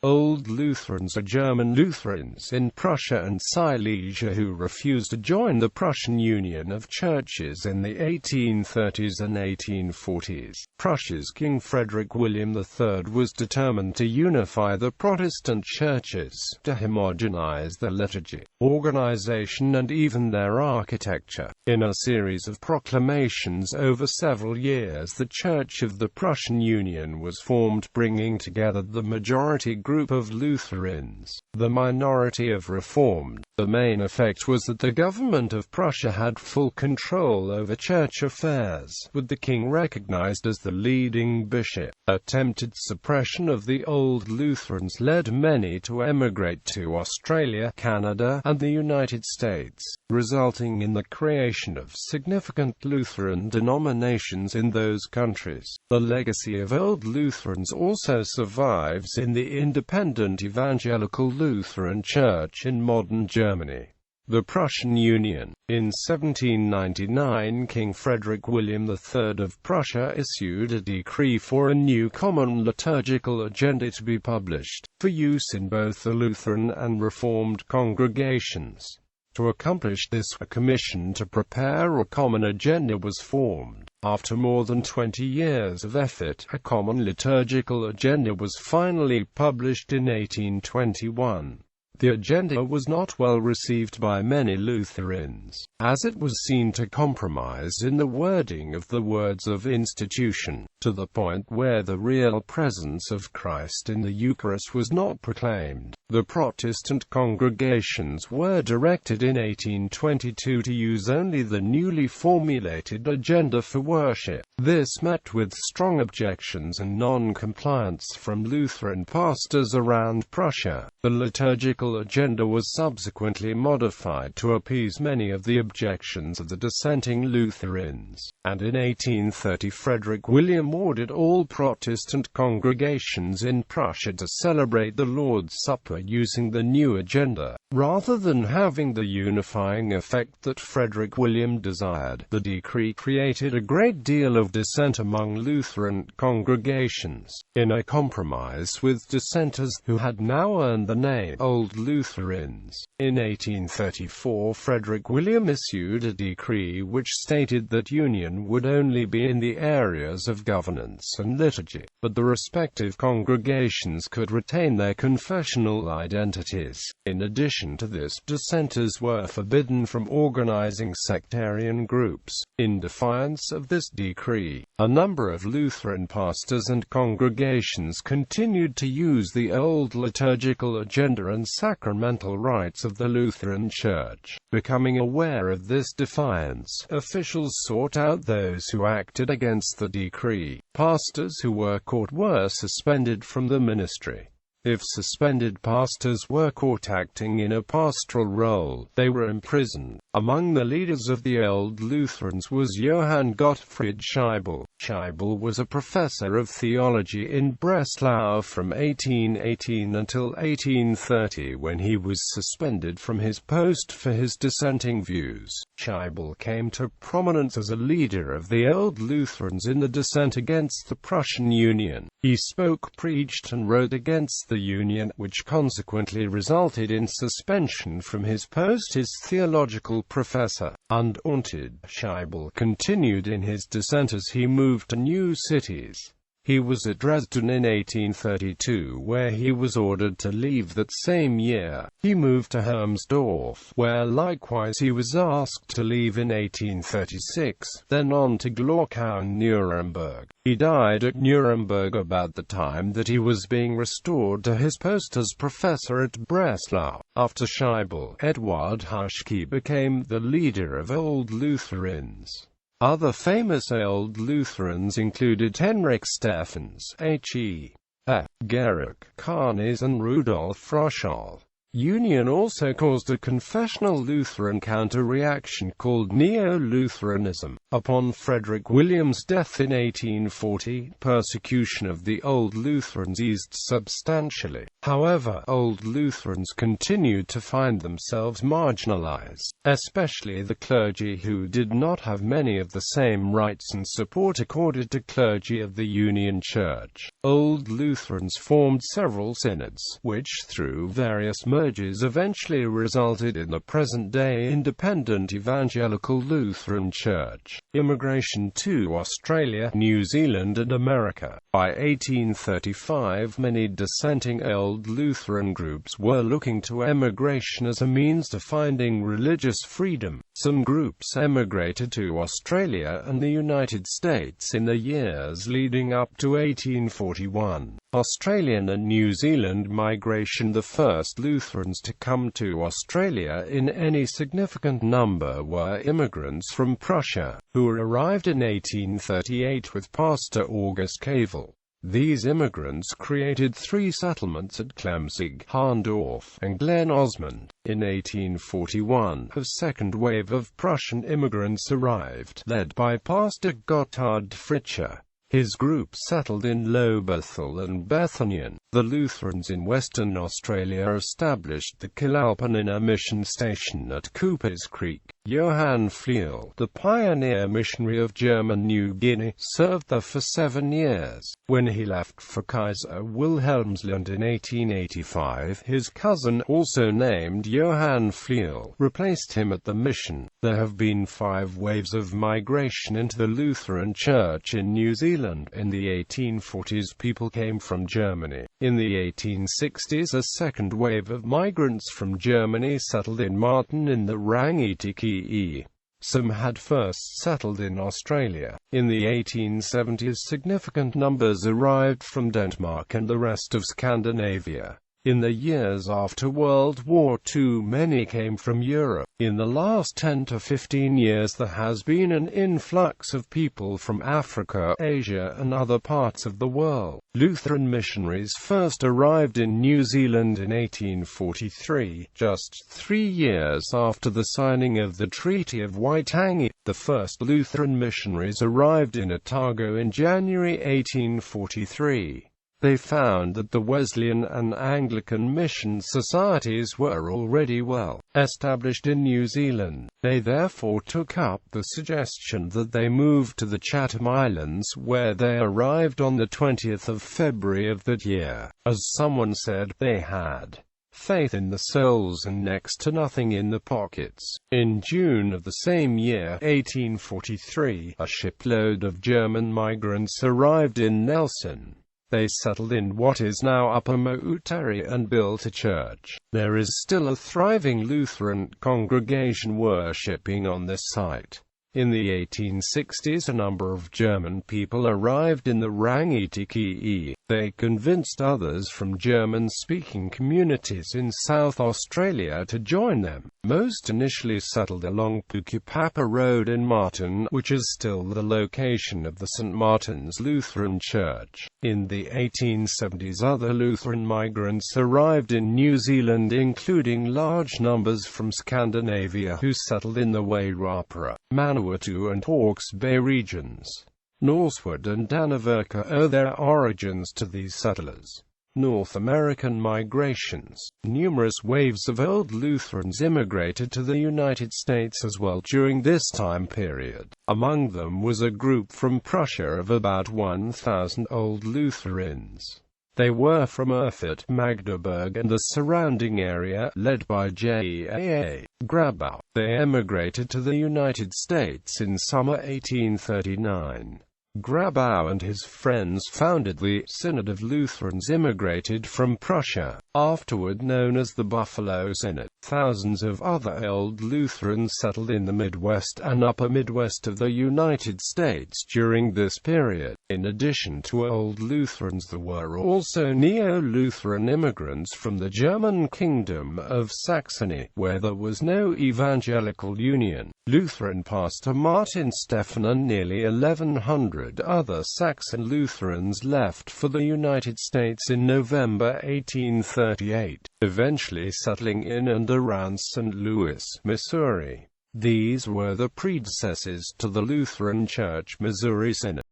Old Lutherans are German Lutherans in Prussia and Silesia who refused to join the Prussian Union of churches in the 1830s and 1840s. Prussia's King Frederick William III was determined to unify the Protestant churches, to homogenize their liturgy, organization and even their architecture. In a series of proclamations over several years, the Church of the Prussian Union was formed, bringing together the majority group of Lutherans, the minority of Reformed. The main effect was that the government of Prussia had full control over church affairs, with the king recognized as the leading bishop. Attempted suppression of the old Lutherans led many to emigrate to Australia, Canada, and the United States, resulting in the creation of significant Lutheran denominations in those countries. The legacy of old Lutherans also survives in the independent evangelical Lutheran Church in modern Germany. The Prussian Union. In 1799, King Frederick William III of Prussia issued a decree for a new common liturgical agenda to be published, for use in both the Lutheran and Reformed congregations. To accomplish this, a commission to prepare a common agenda was formed. After more than 20 years of effort, a common liturgical agenda was finally published in 1821. The agenda was not well received by many Lutherans, as it was seen to compromise in the wording of the words of institution, to the point where the real presence of Christ in the Eucharist was not proclaimed. The Protestant congregations were directed in 1822 to use only the newly formulated agenda for worship. This met with strong objections and non-compliance from Lutheran pastors around Prussia. The liturgical agenda was subsequently modified to appease many of the objections of the dissenting Lutherans, and in 1830 Frederick William ordered all Protestant congregations in Prussia to celebrate the Lord's Supper using the new agenda, rather than having the unifying effect that Frederick William desired. The decree created a great deal of dissent among Lutheran congregations, in a compromise with dissenters who had now earned the name Old Lutherans. In 1834, Frederick William issued a decree which stated that union would only be in the areas of governance and liturgy, but the respective congregations could retain their confessional identities. In addition to this, dissenters were forbidden from organizing sectarian groups. In defiance of this decree, a number of Lutheran pastors and congregations continued to use the old liturgical agenda and sacramental rites of the Lutheran Church. Becoming aware of this defiance, officials sought out those who acted against the decree. Pastors who were caught were suspended from the ministry. If suspended pastors were caught acting in a pastoral role, they were imprisoned. Among the leaders of the old Lutherans was Johann Gottfried Scheibel. Scheibel was a professor of theology in Breslau from 1818 until 1830, when he was suspended from his post for his dissenting views. Scheibel came to prominence as a leader of the old Lutherans in the dissent against the Prussian Union. He spoke, preached and wrote against the Union, which consequently resulted in suspension from his post as theological professor. Undaunted, Scheibel continued in his dissent as he moved to new cities. He was at Dresden in 1832, where he was ordered to leave that same year. He moved to Hermsdorf, where likewise he was asked to leave in 1836, then on to Glauchau and Nuremberg. He died at Nuremberg about the time that he was being restored to his post as professor at Breslau. After Scheibel, Eduard Huschke became the leader of Old Lutherans. Other famous Old Lutherans included Henrik Stephens, H.E. Gerhard Karnes and Rudolf Froschall. Union also caused a confessional Lutheran counter-reaction called Neo-Lutheranism. Upon Frederick William's death in 1840, persecution of the Old Lutherans eased substantially. However, Old Lutherans continued to find themselves marginalized, especially the clergy, who did not have many of the same rights and support accorded to clergy of the Union Church. Old Lutherans formed several synods, which through various mergers eventually resulted in the present-day independent Evangelical Lutheran Church. Immigration to Australia, New Zealand and America. By 1835, many dissenting Old Lutheran groups were looking to emigration as a means to finding religious freedom. Some groups emigrated to Australia and the United States in the years leading up to 1841. Australian and New Zealand migration. The first Lutherans to come to Australia in any significant number were immigrants from Prussia, who arrived in 1838 with Pastor August Cavell. These immigrants created 3 settlements at Klemzig, Harndorf, and Glen Osmond. In 1841, a second wave of Prussian immigrants arrived, led by Pastor Gotthard Fritzsche. His group settled in Low Bethel and Bethanian. The Lutherans in Western Australia established the Kilalpanina mission station at Cooper's Creek. Johann Fliel, the pioneer missionary of German New Guinea, served there for 7 years. When he left for Kaiser Wilhelmsland in 1885, his cousin, also named Johann Fliel, replaced him at the mission. There have been 5 waves of migration into the Lutheran Church in New Zealand. In the 1840s, people came from Germany. In the 1860s, a second wave of migrants from Germany settled in Martin in the Rangitiki. Some had first settled in Australia. In the 1870s, significant numbers arrived from Denmark and the rest of Scandinavia. In the years after World War II, many came from Europe. In the last 10 to 15 years, there has been an influx of people from Africa, Asia, and other parts of the world. Lutheran missionaries first arrived in New Zealand in 1843, just 3 years after the signing of the Treaty of Waitangi. The first Lutheran missionaries arrived in Otago in January 1843. They found that the Wesleyan and Anglican mission societies were already well established in New Zealand. They therefore took up the suggestion that they move to the Chatham Islands, where they arrived on the 20th of February of that year. As someone said, they had faith in the souls and next to nothing in the pockets. In June of the same year, 1843, a shipload of German migrants arrived in Nelson. They settled in what is now Upper Mautari and built a church. There is still a thriving Lutheran congregation worshipping on this site. In the 1860s, a number of German people arrived in the Rangitiki. They convinced others from German-speaking communities in South Australia to join them. Most initially settled along Pukupapa Road in Martin, which is still the location of the St. Martin's Lutheran Church. In the 1870s, other Lutheran migrants arrived in New Zealand, including large numbers from Scandinavia who settled in the Wairarapa, Manawatu and Hawke's Bay regions. Northwood and Daniverka owe their origins to these settlers. North American migrations. Numerous waves of Old Lutherans immigrated to the United States as well during this time period. Among them was a group from Prussia of about 1,000 Old Lutherans. They were from Erfurt, Magdeburg and the surrounding area, led by J.A.A. Grabau. They emigrated to the United States in summer 1839. Grabau and his friends founded the Synod of Lutherans immigrated from Prussia, afterward known as the Buffalo Synod. Thousands of other Old Lutherans settled in the Midwest and Upper Midwest of the United States during this period. In addition to Old Lutherans, there were also Neo-Lutheran immigrants from the German Kingdom of Saxony, where there was no Evangelical Union. Lutheran pastor Martin Stephan and nearly 1,100 other Saxon Lutherans left for the United States in November 1830. 1838, eventually settling in and around St. Louis, Missouri. These were the predecessors to the Lutheran Church Missouri Synod.